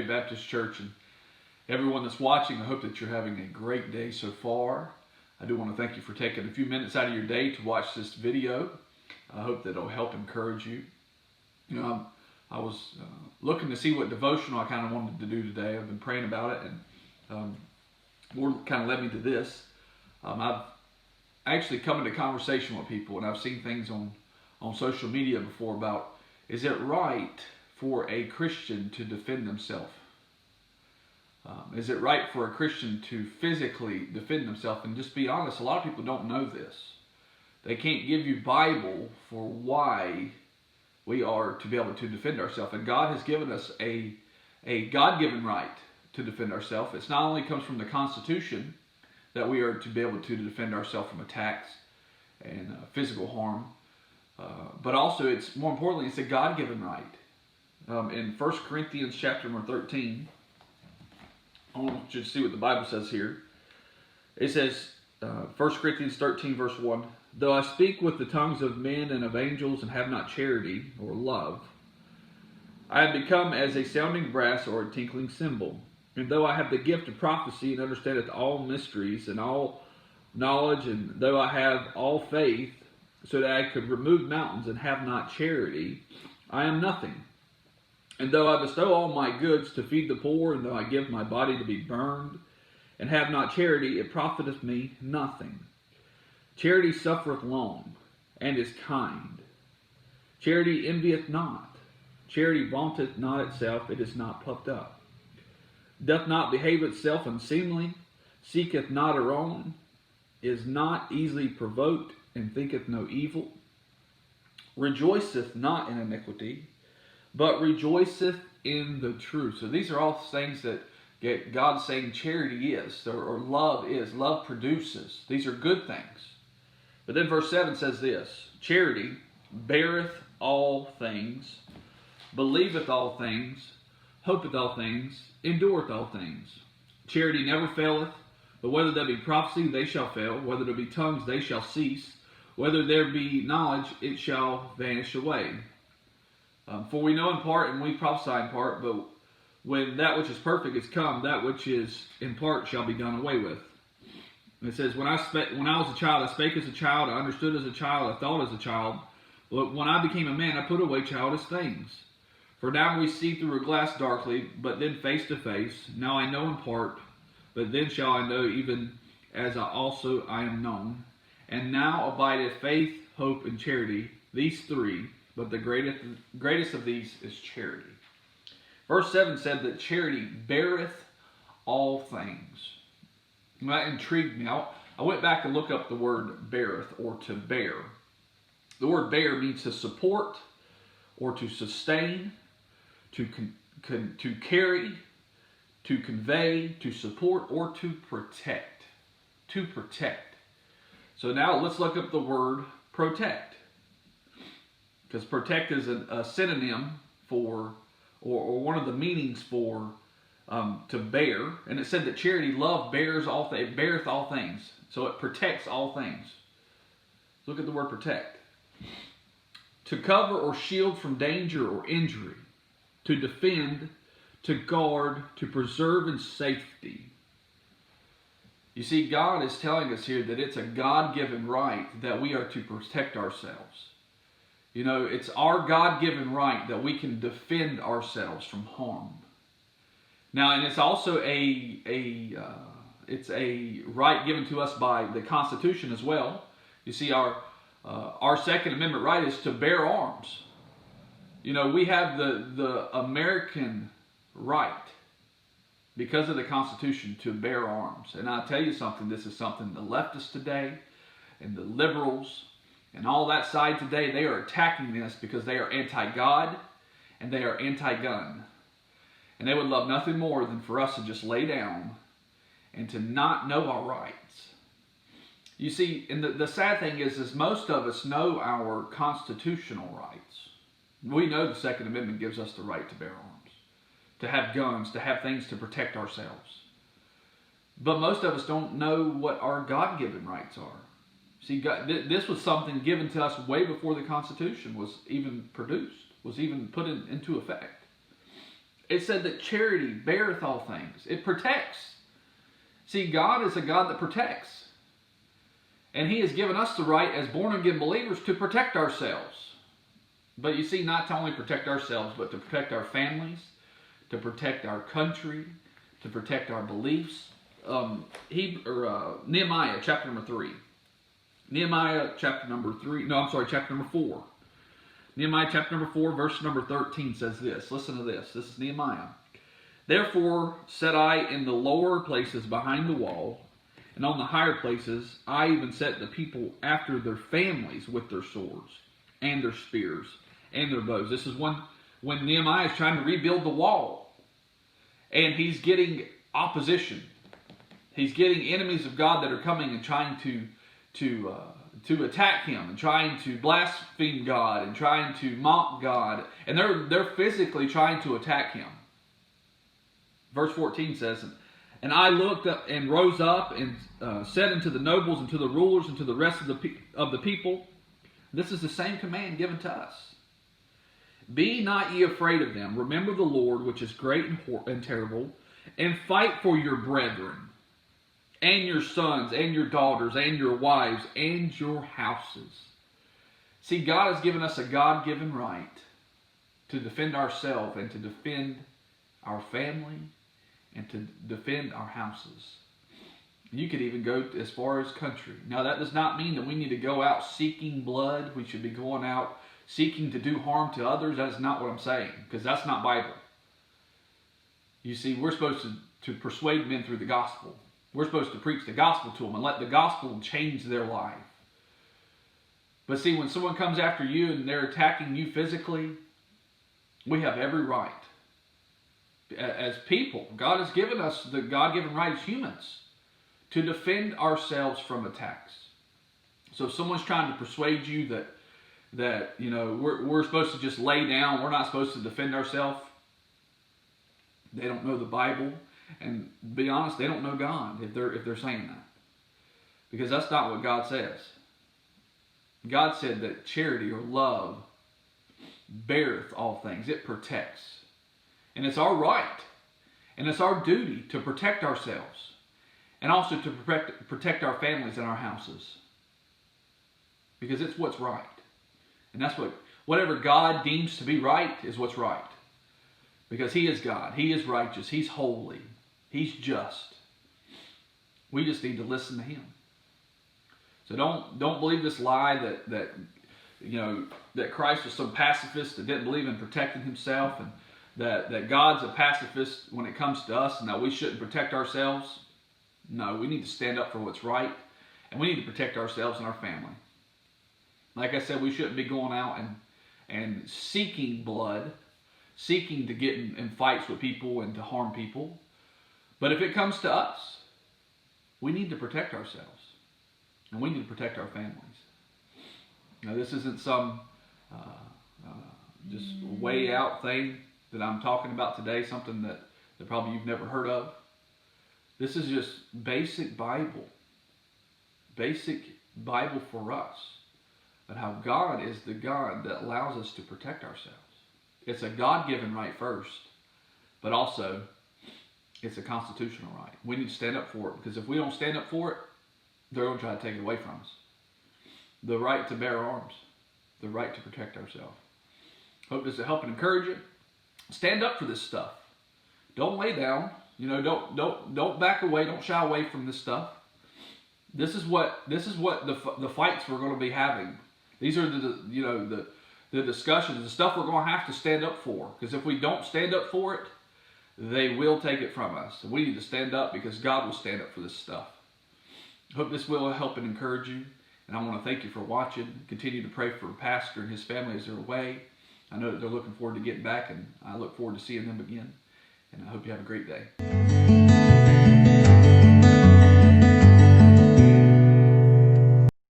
Way Baptist Church, and everyone that's watching. I hope that you're having a great day so far. I do want to thank you for taking a few minutes out of your day to watch this video. I hope that it'll help encourage you. You know, I was looking to see what devotional I kind of wanted to do today. I've been praying about it, and Lord kind of led me to this. I've actually come into conversation with people, and I've seen things on social media before about, is it right for a Christian to defend themselves? Is it right for a Christian to physically defend themselves? And just be honest, a lot of people don't know this. They can't give you Bible for why we are to be able to defend ourselves. And God has given us a God-given right to defend ourselves. It not only comes from the Constitution that we are to be able to defend ourselves from attacks and physical harm, but also, it's more importantly, it's a God-given right. In 1 Corinthians chapter number 13, I want you to see what the Bible says here. It says, 1 Corinthians 13 verse 1, though I speak with the tongues of men and of angels and have not charity or love, I have become as a sounding brass or a tinkling cymbal. And though I have the gift of prophecy and understandeth all mysteries and all knowledge, and though I have all faith, so that I could remove mountains and have not charity, I am nothing. And though I bestow all my goods to feed the poor, and though I give my body to be burned, and have not charity, it profiteth me nothing. Charity suffereth long, and is kind. Charity envieth not. Charity vaunteth not itself, it is not puffed up. Doth not behave itself unseemly, seeketh not her own, is not easily provoked, and thinketh no evil, rejoiceth not in iniquity, but rejoiceth in the truth. So these are all things that God's saying charity is, or love is. Love produces. These are good things. But then verse 7 says this, charity beareth all things, believeth all things, hopeth all things, endureth all things. Charity never faileth, but whether there be prophecy, they shall fail. Whether there be tongues, they shall cease. Whether there be knowledge, it shall vanish away. For we know in part, and we prophesy in part, but when that which is perfect is come, that which is in part shall be done away with. And it says, when I was a child, I spake as a child, I understood as a child, I thought as a child. But when I became a man, I put away childish things. For now we see through a glass darkly, but then face to face. Now I know in part, but then shall I know even as I am known. And now abideth faith, hope, and charity, these three, but the greatest of these is charity. Verse 7 said that charity beareth all things. And that intrigued me. I went back and looked up the word beareth, or to bear. The word bear means to support, or to sustain, to carry, to convey, to support, or to protect. To protect. So now let's look up the word protect. Because protect is a synonym for, or one of the meanings for, to bear. And it said that charity, love, beareth all things. So it protects all things. Look at the word protect. To cover or shield from danger or injury. To defend, to guard, to preserve in safety. You see, God is telling us here that it's a God-given right that we are to protect ourselves. You know, it's our God-given right that we can defend ourselves from harm. Now, and it's also it's a right given to us by the Constitution as well. You see, our Second Amendment right is to bear arms. You know, we have the American right, because of the Constitution, to bear arms. And I'll tell you something, this is something the leftists today and the liberals and all that side today, they are attacking this because they are anti-God and they are anti-gun. And they would love nothing more than for us to just lay down and to not know our rights. You see, and the sad thing is most of us know our constitutional rights. We know the Second Amendment gives us the right to bear arms, to have guns, to have things to protect ourselves. But most of us don't know what our God-given rights are. See, this was something given to us way before the Constitution was even produced, was even put into effect. It said that charity beareth all things. It protects. See, God is a God that protects. And He has given us the right as born-again believers to protect ourselves. But you see, not to only protect ourselves, but to protect our families, to protect our country, to protect our beliefs. Nehemiah chapter number 3. Nehemiah chapter number 4. Nehemiah chapter number 4, verse number 13 says this. Listen to this. This is Nehemiah. Therefore said I in the lower places behind the wall, and on the higher places I even set the people after their families with their swords, and their spears, and their bows. This is when Nehemiah is trying to rebuild the wall. And he's getting opposition. He's getting enemies of God that are coming and trying to attack him, and trying to blaspheme God, and trying to mock God, and they're physically trying to attack him. Verse 14 says, "And I looked up and rose up and said unto the nobles and to the rulers and to the rest of the people," this is the same command given to us, "Be not ye afraid of them. Remember the Lord, which is great and terrible, and fight for your brethren, and your sons, and your daughters, and your wives, and your houses." See, God has given us a God-given right to defend ourselves and to defend our family and to defend our houses. You could even go as far as country. Now, that does not mean that we need to go out seeking blood. We should be going out seeking to do harm to others. That is not what I'm saying, because that's not Bible. You see, we're supposed to persuade men through the gospel. We're supposed to preach the gospel to them and let the gospel change their life. But see, when someone comes after you and they're attacking you physically, we have every right. As people, God has given us the God-given right as humans to defend ourselves from attacks. So if someone's trying to persuade you that we're supposed to just lay down, we're not supposed to defend ourselves, they don't know the Bible, and to be honest, they don't know God if they're saying that, because that's not what God says. God said that charity or love beareth all things. It protects. And it's our right, and it's our duty to protect ourselves, and also to protect our families and our houses, because it's what's right. And that's whatever God deems to be right is what's right, because He is God. He is righteous. He's holy. He's just. We just need to listen to Him. So don't believe this lie that Christ was some pacifist that didn't believe in protecting Himself, and that God's a pacifist when it comes to us, and that we shouldn't protect ourselves. No, we need to stand up for what's right, and we need to protect ourselves and our family. Like I said, we shouldn't be going out and seeking blood, seeking to get in fights with people and to harm people. But if it comes to us, we need to protect ourselves, and we need to protect our families. Now, this isn't some just way out thing that I'm talking about today, something that probably you've never heard of. This is just basic Bible for us, but how God is the God that allows us to protect ourselves. It's a God-given right first, but also it's a constitutional right. We need to stand up for it, because if we don't stand up for it, they're going to try to take it away from us. The right to bear arms, the right to protect ourselves. Hope this will help and encourage you. Stand up for this stuff. Don't lay down. Don't back away. Don't shy away from this stuff. This is what the fights we're going to be having. These are the discussions, the stuff we're going to have to stand up for. Because if we don't stand up for it, they will take it from us. So we need to stand up, because God will stand up for this stuff. Hope this will help and encourage you. And I want to thank you for watching. Continue to pray for Pastor and his family as they're away. I know that they're looking forward to getting back, and I look forward to seeing them again. And I hope you have a great day.